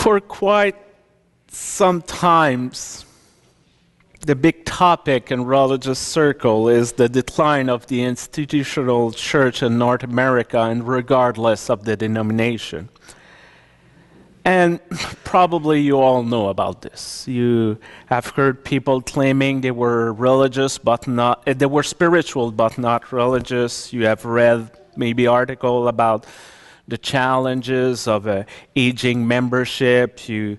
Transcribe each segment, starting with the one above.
For quite some times, the big topic in religious circle is the decline of the institutional church in North America, and regardless of the denomination. And probably you all know about this. You have heard people claiming they were religious, but not, they were spiritual, but not religious. You have read maybe article about the challenges of aging membership. You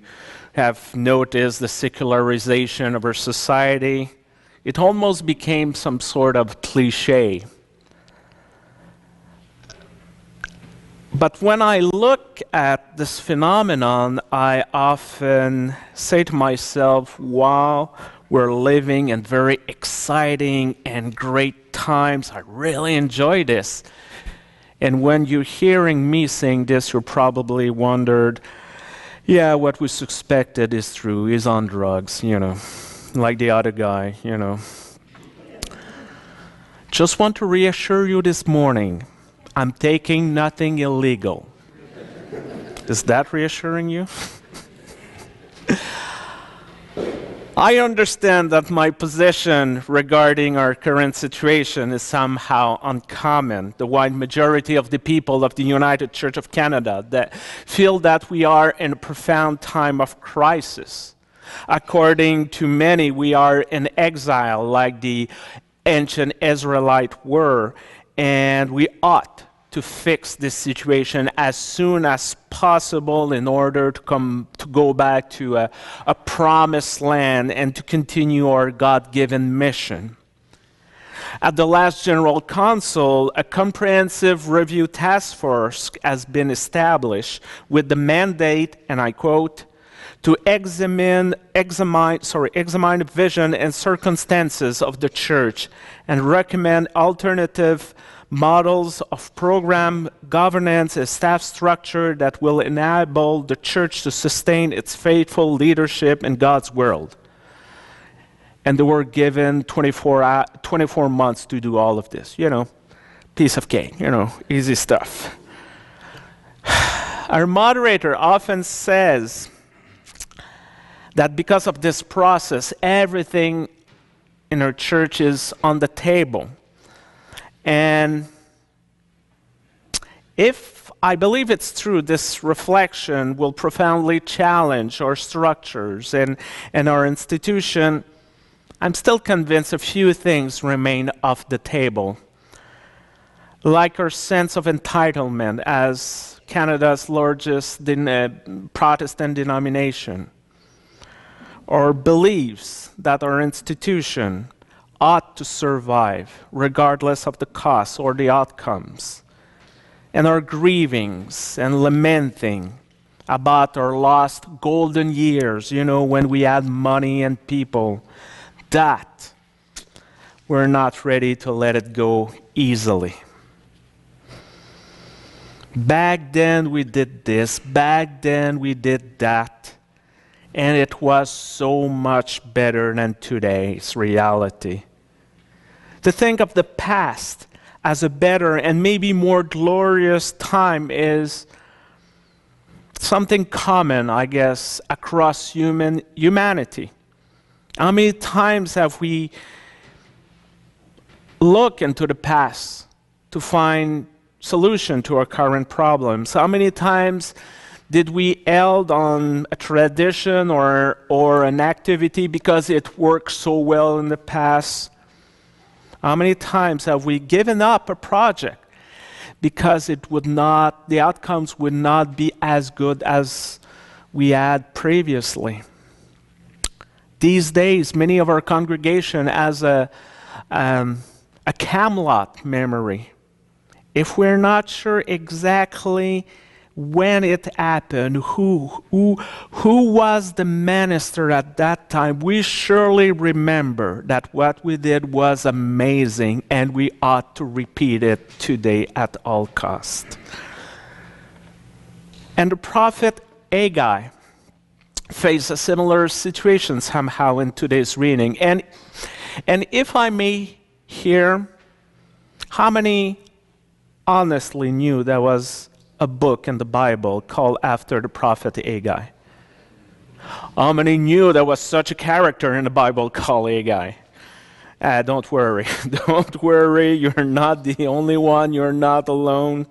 have noticed the secularization of our society. It almost became some sort of cliche. But when I look at this phenomenon, I often say to myself, wow, we're living in very exciting and great times. I really enjoy this. And when you're hearing me saying this, you probably wondered, yeah, what we suspected is true. He's on drugs, like the other guy, Just want to reassure you this morning, I'm taking nothing illegal. Is that reassuring you? I understand that my position regarding our current situation is somehow uncommon. The wide majority of the people of the United Church of Canada that feel that we are in a profound time of crisis. According to many, we are in exile like the ancient Israelites were, and we ought to fix this situation as soon as possible in order to go back to a promised land and to continue our God-given mission. At the last General Council, a comprehensive review task force has been established with the mandate, and I quote, to examine the vision and circumstances of the church and recommend alternative models of program governance and staff structure that will enable the church to sustain its faithful leadership in God's world. And they were given 24 months to do all of this. Piece of cake, easy stuff. Our moderator often says that because of this process, everything in our church is on the table. And if I believe it's true, this reflection will profoundly challenge our structures and our institution. I'm still convinced a few things remain off the table, like our sense of entitlement as Canada's largest Protestant denomination, or beliefs that our institution ought to survive regardless of the costs or the outcomes, and our grievings and lamenting about our lost golden years, when we had money and people, that we're not ready to let it go easily. Back then we did this, back then we did that, and it was so much better than today's reality. To think of the past as a better and maybe more glorious time is something common, I guess, across humanity. How many times have we looked into the past to find solution to our current problems? How many times did we held on a tradition or an activity because it worked so well in the past? How many times have we given up a project because the outcomes would not be as good as we had previously? These days, many of our congregation has a Camelot memory. If we're not sure exactly when it happened, who was the minister at that time, we surely remember that what we did was amazing and we ought to repeat it today at all cost. And the prophet Haggai faced a similar situation somehow in today's reading. And if I may hear, how many honestly knew there was a book in the Bible called after the prophet Haggai? How many knew there was such a character in the Bible called Haggai? Don't worry. Don't worry. You're not the only one. You're not alone.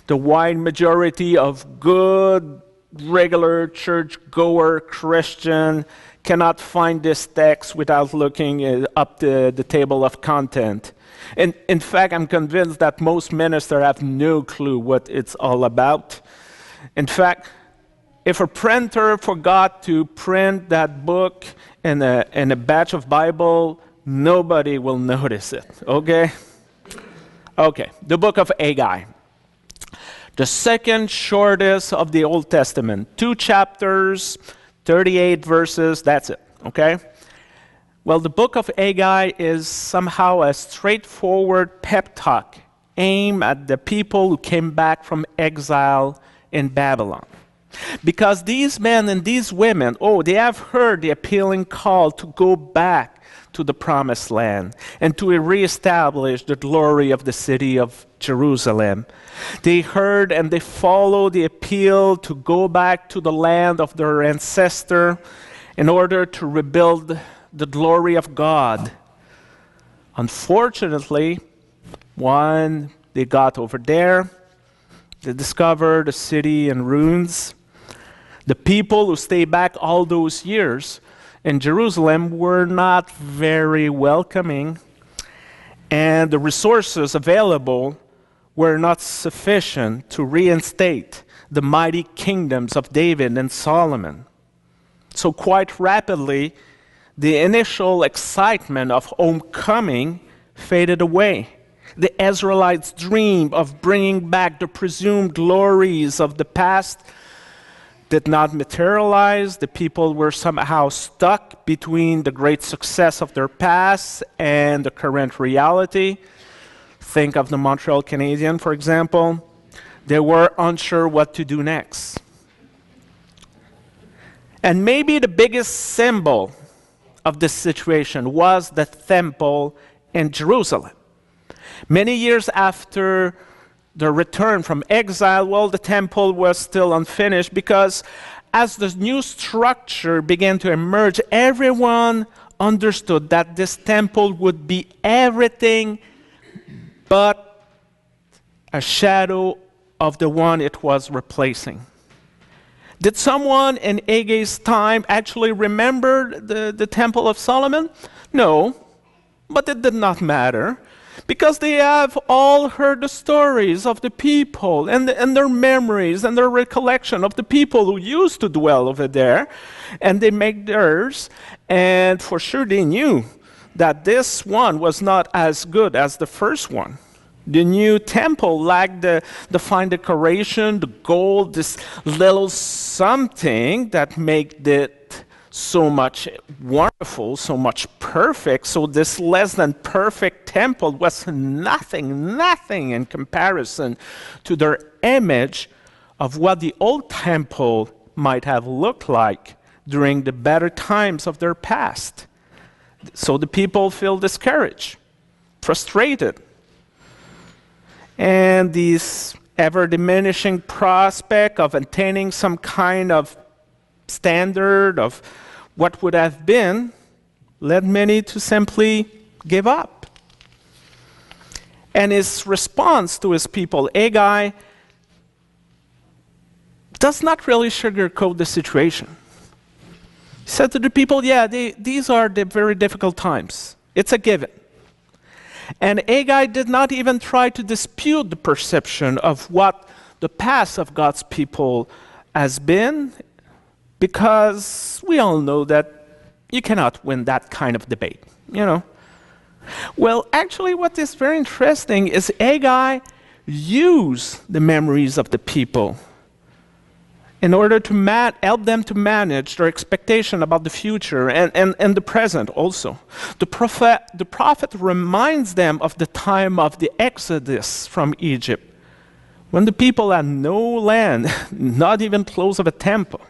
The wide majority of good, regular church-goer Christian cannot find this text without looking up the table of content. In fact, I'm convinced that most ministers have no clue what it's all about. In fact, if a printer forgot to print that book in a batch of Bible, nobody will notice it, okay? Okay, the book of Haggai. The second shortest of the Old Testament. 2 chapters, 38 verses, that's it, okay? Well, the book of Haggai is somehow a straightforward pep talk aimed at the people who came back from exile in Babylon. Because these men and these women, they have heard the appealing call to go back to the promised land and to reestablish the glory of the city of Jerusalem. They heard and they followed the appeal to go back to the land of their ancestor in order to rebuild the glory of God. Unfortunately, when they got over there, they discovered the city in ruins. The people who stayed back all those years in Jerusalem were not very welcoming, and the resources available were not sufficient to reinstate the mighty kingdoms of David and Solomon. So quite rapidly, the initial excitement of homecoming faded away. The Israelites' dream of bringing back the presumed glories of the past did not materialize. The people were somehow stuck between the great success of their past and the current reality. Think of the Montreal Canadiens, for example. They were unsure what to do next. And maybe the biggest symbol of this situation was the temple in Jerusalem. Many years after the return from exile, the temple was still unfinished because as the new structure began to emerge, everyone understood that this temple would be everything but a shadow of the one it was replacing. Did someone in Haggai's time actually remember the Temple of Solomon? No, but it did not matter, because they have all heard the stories of the people and their memories and their recollection of the people who used to dwell over there, and they make theirs, and for sure they knew that this one was not as good as the first one. The new temple lacked the fine decoration, the gold, this little something that made it so much wonderful, so much perfect. So this less than perfect temple was nothing in comparison to their image of what the old temple might have looked like during the better times of their past. So the people feel discouraged, frustrated. And this ever-diminishing prospect of attaining some kind of standard of what would have been led many to simply give up. And his response to his people, Haggai, does not really sugarcoat the situation. He said to the people, these are the very difficult times. It's a given. And Haggai did not even try to dispute the perception of what the past of God's people has been, because we all know that you cannot win that kind of debate, Well, actually, what is very interesting is Haggai used the memories of the people in order to help them to manage their expectation about the future and the present also. The prophet reminds them of the time of the Exodus from Egypt, when the people had no land, not even close of a temple.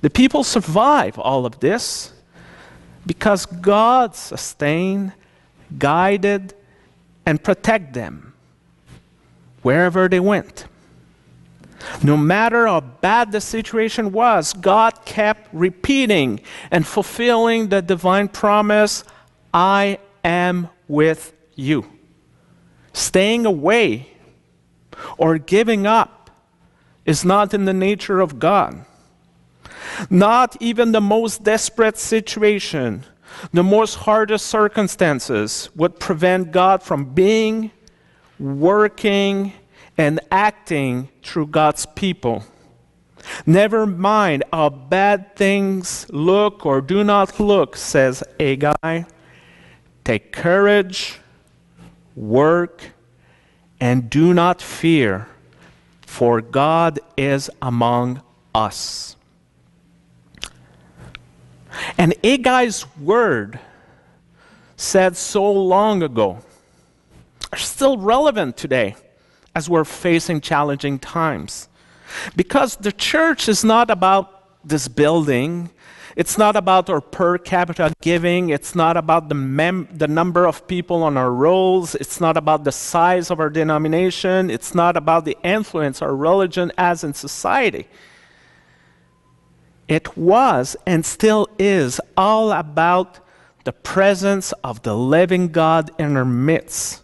The people survive all of this because God sustained, guided, and protected them wherever they went. No matter how bad the situation was, God kept repeating and fulfilling the divine promise, I am with you. Staying away or giving up is not in the nature of God. Not even the most desperate situation, the most hardest circumstances would prevent God from being, working, and acting through God's people. Never mind how bad things look or do not look, says Haggai. Take courage, work, and do not fear, for God is among us. And Haggai's word, said so long ago, are still relevant today as we're facing challenging times. Because the church is not about this building, it's not about our per capita giving, it's not about the number of people on our rolls, it's not about the size of our denomination, it's not about the influence our religion has in society. It was and still is all about the presence of the living God in our midst.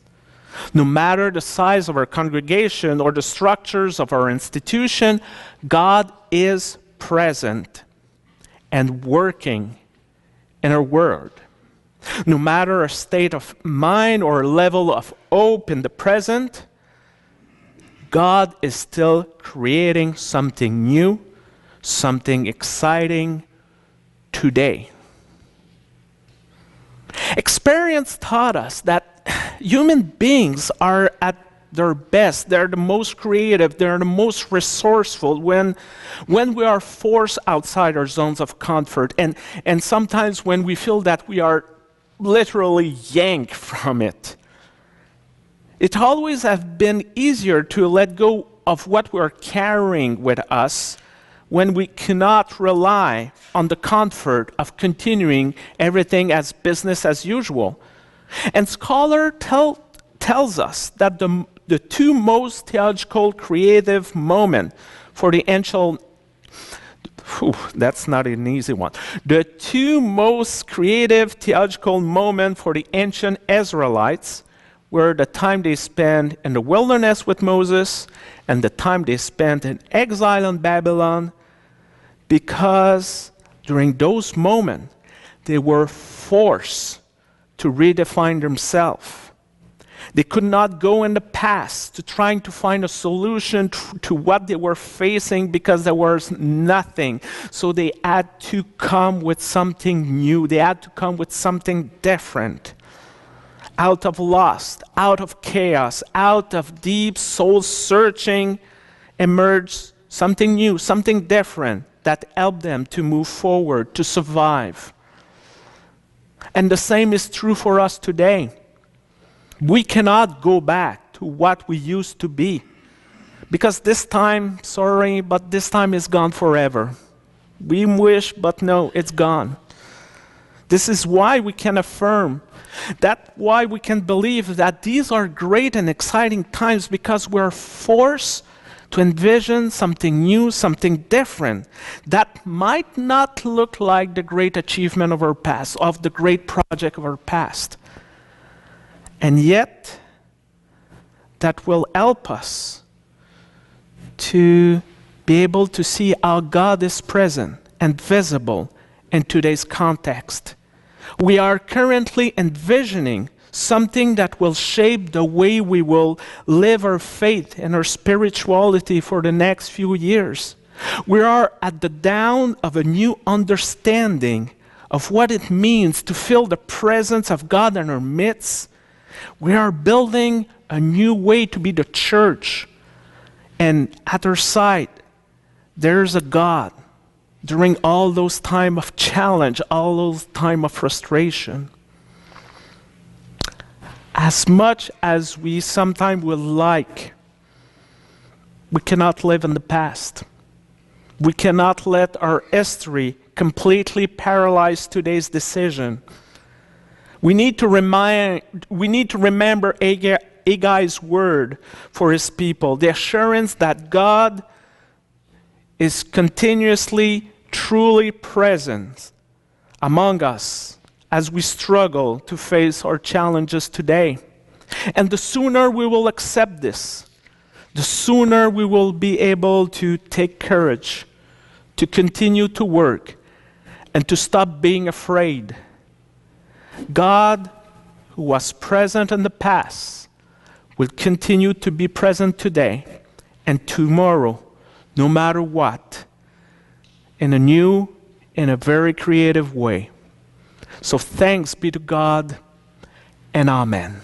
No matter the size of our congregation or the structures of our institution, God is present and working in our world. No matter our state of mind or level of hope in the present, God is still creating something new, something exciting today. Experience taught us that human beings are at their best. They're the most creative. They're the most resourceful when we are forced outside our zones of comfort. And sometimes when we feel that we are literally yanked from it. It always has been easier to let go of what we're carrying with us when we cannot rely on the comfort of continuing everything as business as usual. And scholar tells us that the two most theological creative moments for the ancient, that's not an easy one. The two most creative theological moments for the ancient Israelites were the time they spent in the wilderness with Moses and the time they spent in exile in Babylon, because during those moments they were forced to redefine themselves. They could not go in the past to trying to find a solution to what they were facing because there was nothing. So they had to come with something new. They had to come with something different. Out of lust, out of chaos, out of deep soul searching emerged something new, something different that helped them to move forward, to survive. And the same is true for us today. We cannot go back to what we used to be. Because this time, sorry, but this time is gone forever. We wish, but no, it's gone. This is why we can affirm, that's why we can believe that these are great and exciting times, because we're forced to envision something new, something different that might not look like the great achievement of our past, of the great project of our past. And yet, that will help us to be able to see how God is present and visible in today's context. We are currently envisioning something that will shape the way we will live our faith and our spirituality for the next few years. We are at the dawn of a new understanding of what it means to feel the presence of God in our midst. We are building a new way to be the church. And at our side, there's a God during all those times of challenge, all those times of frustration. As much as we sometimes would like, we cannot live in the past. We cannot let our history completely paralyze today's decision. We need to remember Haggai's word for his people, the assurance that God is continuously, truly present among us as we struggle to face our challenges today. And the sooner we will accept this, the sooner we will be able to take courage, to continue to work, and to stop being afraid. God, who was present in the past, will continue to be present today and tomorrow, no matter what, in a new, in a very creative way. So thanks be to God, and amen.